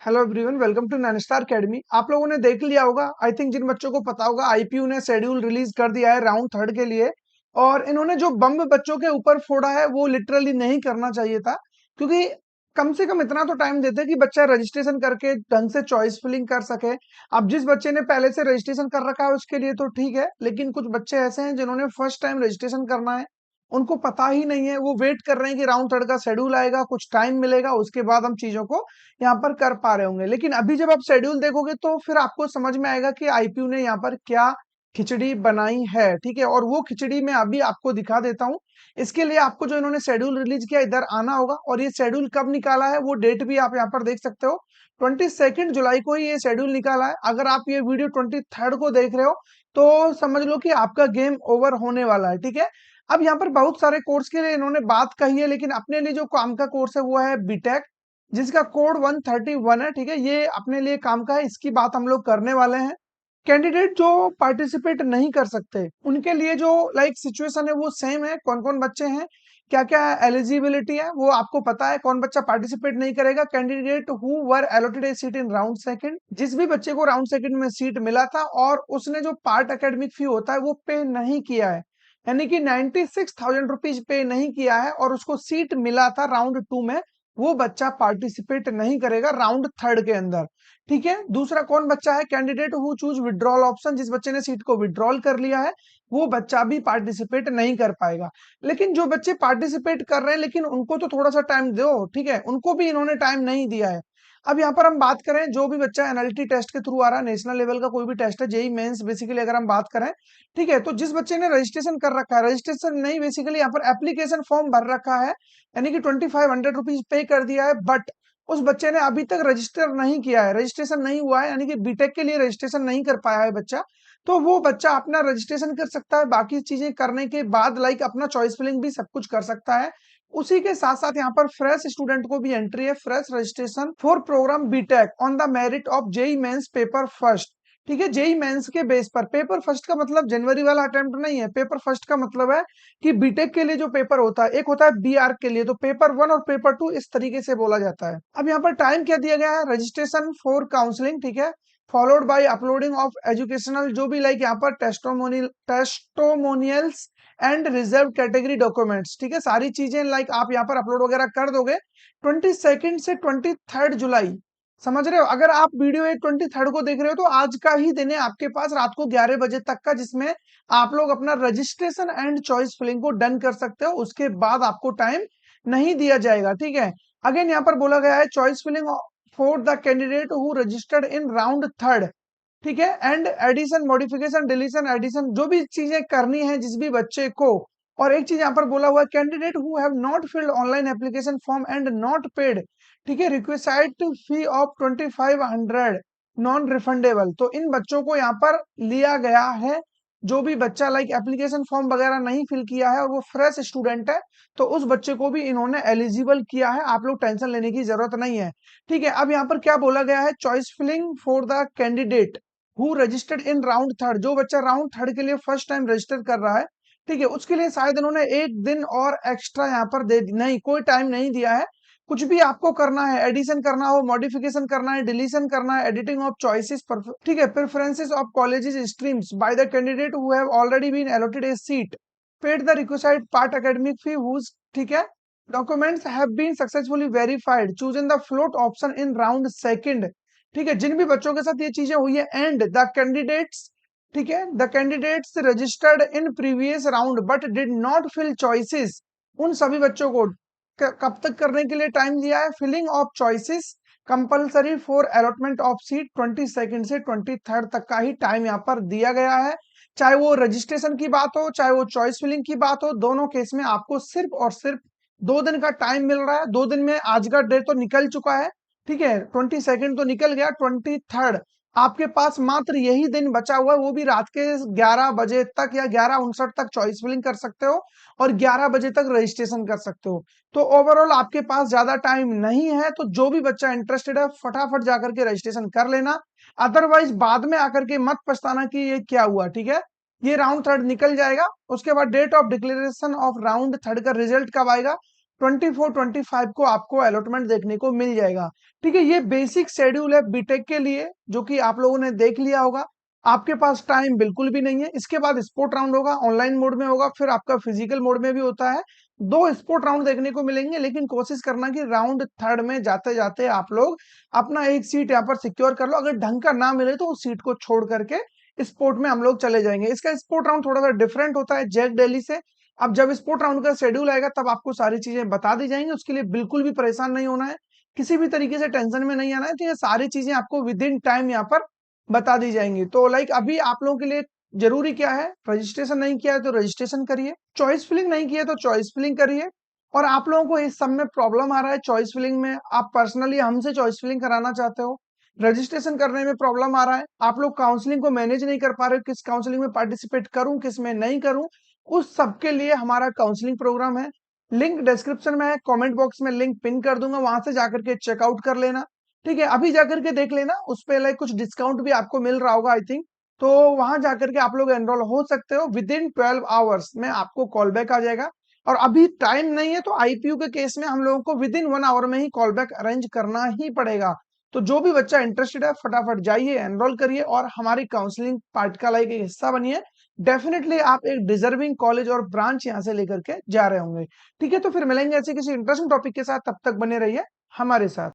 Hello everyone, welcome to Nainstar academy. आप लोगों ने देख लिया होगा, आई थिंक जिन बच्चों को पता होगा, आईपीयू ने शेड्यूल रिलीज कर दिया है राउंड थर्ड के लिए। और इन्होंने जो बम्ब बच्चों के ऊपर फोड़ा है वो लिटरली नहीं करना चाहिए था, क्योंकि कम से कम इतना तो टाइम देते कि बच्चा रजिस्ट्रेशन करके ढंग से चॉइस फिलिंग कर सके। अब जिस बच्चे ने पहले से रजिस्ट्रेशन कर रखा है उसके लिए तो ठीक है, लेकिन कुछ बच्चे ऐसे हैं जिन्होंने फर्स्ट टाइम रजिस्ट्रेशन करना है, उनको पता ही नहीं है। वो वेट कर रहे हैं कि राउंड थर्ड का शेड्यूल आएगा, कुछ टाइम मिलेगा, उसके बाद हम चीजों को यहाँ पर कर पा रहे होंगे। लेकिन अभी जब आप शेड्यूल देखोगे तो फिर आपको समझ में आएगा कि आईपीयू ने यहाँ पर क्या खिचड़ी बनाई है, ठीक है। और वो खिचड़ी मैं अभी आपको दिखा देता हूँ। इसके लिए आपको जो इन्होंने शेड्यूल रिलीज किया इधर आना होगा, और ये शेड्यूल कब निकाला है वो डेट भी आप यहाँ पर देख सकते हो। 22 जुलाई को ही ये शेड्यूल निकाला है। अगर आप ये वीडियो 23 को देख रहे हो तो समझ लो कि आपका गेम ओवर होने वाला है, ठीक है। अब यहाँ पर बहुत सारे कोर्स के लिए इन्होंने बात कही है, लेकिन अपने लिए जो काम का कोर्स है वो है बीटेक, जिसका कोड 131 है, ठीक है। ये अपने लिए काम का है, इसकी बात हम लोग करने वाले हैं। कैंडिडेट जो पार्टिसिपेट नहीं कर सकते उनके लिए जो सिचुएशन है वो सेम है। कौन कौन बच्चे हैं, क्या क्या एलिजिबिलिटी है, वो आपको पता है। कौन बच्चा पार्टिसिपेट नहीं करेगा? Candidate who were allotted a seat in round second, जिस भी बच्चे को राउंड सेकंड में सीट मिला था और उसने जो पार्ट एकेडमिक फी होता है वो पे नहीं किया है, यानी कि 96,000 रुपीज पे नहीं किया है और उसको सीट मिला था राउंड टू में, वो बच्चा पार्टिसिपेट नहीं करेगा राउंड थर्ड के अंदर, ठीक है। दूसरा कौन बच्चा है? Candidate who choose withdrawal option, जिस बच्चे ने सीट को विड्रॉल कर लिया है वो बच्चा भी पार्टिसिपेट नहीं कर पाएगा। लेकिन जो बच्चे पार्टिसिपेट कर रहे हैं लेकिन उनको तो थोड़ा सा टाइम दो, ठीक है, उनको भी इन्होंने टाइम नहीं दिया है। अब यहाँ पर हम बात करें, जो भी बच्चा एनएलटी टेस्ट के थ्रू आ रहा है, नेशनल लेवल का कोई भी टेस्ट है, जेई मेंस बेसिकली अगर हम बात करें, ठीक है, तो जिस बच्चे ने रजिस्ट्रेशन कर रखा है, रजिस्ट्रेशन नहीं बेसिकली यहाँ पर एप्लीकेशन फॉर्म भर रखा है, यानी कि 2500 रुपीज पे कर दिया है, बट उस बच्चे ने अभी तक रजिस्टर नहीं किया है, रजिस्ट्रेशन नहीं हुआ है, यानी कि बीटेक के लिए रजिस्ट्रेशन नहीं कर पाया है बच्चा, तो वो बच्चा अपना रजिस्ट्रेशन कर सकता है। बाकी चीजें करने के बाद अपना चॉइस फिलिंग भी सब कुछ कर सकता है। उसी के साथ साथ यहाँ पर फ्रेश स्टूडेंट को भी एंट्री है, fresh registration for program BTech on the merit of JEE Mains paper first, ठीक है। जेई मेंस के बेस पर, पेपर फर्स्ट का मतलब जनवरी वाला अटेम्प्ट नहीं है, पेपर फर्स्ट का मतलब है कि बीटेक के लिए जो पेपर होता है, एक होता है बीआर के लिए, तो पेपर वन और पेपर टू इस तरीके से बोला जाता है। अब यहाँ पर टाइम क्या दिया गया है? रजिस्ट्रेशन फॉर काउंसलिंग, ठीक है, followed by uploading of educational जो भी यहाँ पर testimonials and reserve category documents, ठीक है, सारी चीजें आप यहाँ पर अपलोड वगैरह कर दोगे 22 से 23 जुलाई, समझ रहे हो। अगर आप वीडियो 23 को देख रहे हो तो आज का ही दिन है आपके पास, रात को 11 बजे तक का, जिसमें आप लोग अपना रजिस्ट्रेशन एंड चॉइस फिलिंग को डन कर सकते हो। उसके बाद आपको टाइम नहीं दिया जाएगा, ठीक है। अगेन यहाँ पर बोला गया है choice filling for the candidate who registered in round third, ठीक है, and addition modification deletion addition जो भी चीजें करनी है जिस भी बच्चे को। और एक चीज यहाँ पर बोला हुआ है, candidate who have not filled online application form and not paid, ठीक है, requisite fee of 2500 non refundable. तो इन बच्चों को यहाँ पर लिया गया है, जो भी बच्चा एप्लीकेशन फॉर्म वगैरह नहीं फिल किया है और वो फ्रेश स्टूडेंट है, तो उस बच्चे को भी इन्होंने एलिजिबल किया है। आप लोग टेंशन लेने की जरूरत नहीं है, ठीक है। अब यहाँ पर क्या बोला गया है? Choice filling for the candidate who registered in round third, जो बच्चा राउंड थर्ड के लिए फर्स्ट टाइम रजिस्टर कर रहा है, ठीक है, उसके लिए शायद इन्होंने एक दिन और एक्स्ट्रा यहाँ पर दे नहीं, कोई टाइम नहीं दिया है। कुछ भी आपको करना है, एडिशन करना हो, मॉडिफिकेशन करना है, डिलीशन करना है, एडिटिंग ऑफ चॉइसेस, ठीक है, preferences of colleges streams by the candidate who have already been allotted a seat, paid the requested part academic fee whose, ठीक है, documents have been successfully verified, chosen the float option in round second, ठीक है, जिन भी बच्चों के साथ ये चीजें हुई है, एंड द कैंडिडेट्स, ठीक है, the candidates registered in previous round but did not fill choices, उन सभी बच्चों को कब तक करने के लिए टाइम दिया है? Filling of choices compulsory for allotment of seat 22 से 23 तक का ही टाइम यहाँ पर दिया गया है। चाहे वो रजिस्ट्रेशन की बात हो, चाहे वो चॉइस फिलिंग की बात हो, दोनों केस में आपको सिर्फ और सिर्फ 2 दिन का टाइम मिल रहा है। 2 दिन में आज का डेट तो निकल चुका है, ठीक है, 22 तो निकल गया, 23 आपके पास मात्र यही दिन बचा हुआ है, वो भी रात के 11 बजे तक या 11:59 तक चॉइस फिलिंग कर सकते हो और 11 बजे तक रजिस्ट्रेशन कर सकते हो। तो ओवरऑल आपके पास ज्यादा टाइम नहीं है, तो जो भी बच्चा इंटरेस्टेड है फटाफट जाकर के रजिस्ट्रेशन कर लेना, अदरवाइज बाद में आकर के मत पछताना कि ये क्या हुआ, ठीक है। ये राउंड थर्ड निकल जाएगा, उसके बाद date of declaration of round third का रिजल्ट कब आएगा? 24-25 को आपको अलॉटमेंट देखने को मिल जाएगा। ठीक है, ये बेसिक शेड्यूल है बीटेक के लिए, जो कि आप लोगों ने देख लिया होगा। आपके पास टाइम बिल्कुल भी नहीं है। इसके बाद स्पोर्ट राउंड होगा, ऑनलाइन मोड में होगा, फिर आपका फिजिकल मोड में भी होता है। 2 स्पोर्ट राउंड देखने को मिलेंगे, लेकिन कोशिश करना कि राउंड थर्ड में जाते-जाते आप लोग अपना एक सीट यहाँ पर सिक्योर कर लो। अगर ढंग का ना मिले तो उस सीट को छोड़ करके स्पोर्ट में हम लोग चले जाएंगे। इसका स्पोर्ट राउंड थोड़ा-सा डिफरेंट होता है जैक डेली से। अब जब स्पोर्ट राउंड का शेड्यूल आएगा तब आपको सारी चीजें बता दी जाएंगी। उसके लिए बिल्कुल भी परेशान नहीं होना है, किसी भी तरीके से टेंशन में नहीं आना है। तो ये सारी चीजें आपको विद इन टाइम यहाँ पर बता दी जाएंगी। तो लाइक अभी आप लोगों के लिए जरूरी क्या है, रजिस्ट्रेशन नहीं किया है तो रजिस्ट्रेशन करिए, चॉइस फिलिंग नहीं किया तो चॉइस फिलिंग करिए। और आप लोगों को इस सब में प्रॉब्लम आ रहा है चॉइस फिलिंग में, आप पर्सनली हमसे चॉइस फिलिंग कराना चाहते हो, रजिस्ट्रेशन करने में प्रॉब्लम आ रहा है, आप लोग काउंसलिंग को मैनेज नहीं कर पा रहे हो, किस काउंसलिंग में पार्टिसिपेट करूं किस में नहीं करूं, उस सब के लिए हमारा काउंसलिंग प्रोग्राम है। लिंक डिस्क्रिप्शन में है, कमेंट बॉक्स में लिंक पिन कर दूंगा, वहां से जाकर के चेकआउट कर लेना। ठीक है, अभी जाकर के देख लेना, उस पे लाइक कुछ डिस्काउंट भी आपको मिल रहा होगा आई थिंक। तो वहां जाकर के आप लोग एनरोल हो सकते हो, विद इन 12 आवर्स में आपको कॉल बैक आ जाएगा। और अभी टाइम नहीं है तो आईपीयू के केस में हम लोगों को विद इन 1 आवर में ही कॉल बैक अरेंज करना ही पड़ेगा। तो जो भी बच्चा इंटरेस्टेड है फटाफट जाइए, एनरोल करिए और हमारी काउंसलिंग पार्ट का लाइक एक हिस्सा बनिए। डेफिनेटली आप एक डिजर्विंग कॉलेज और ब्रांच यहाँ से लेकर के जा रहे होंगे। ठीक है, तो फिर मिलेंगे ऐसे किसी इंटरेस्टिंग टॉपिक के साथ, तब तक बने रहिए हमारे साथ।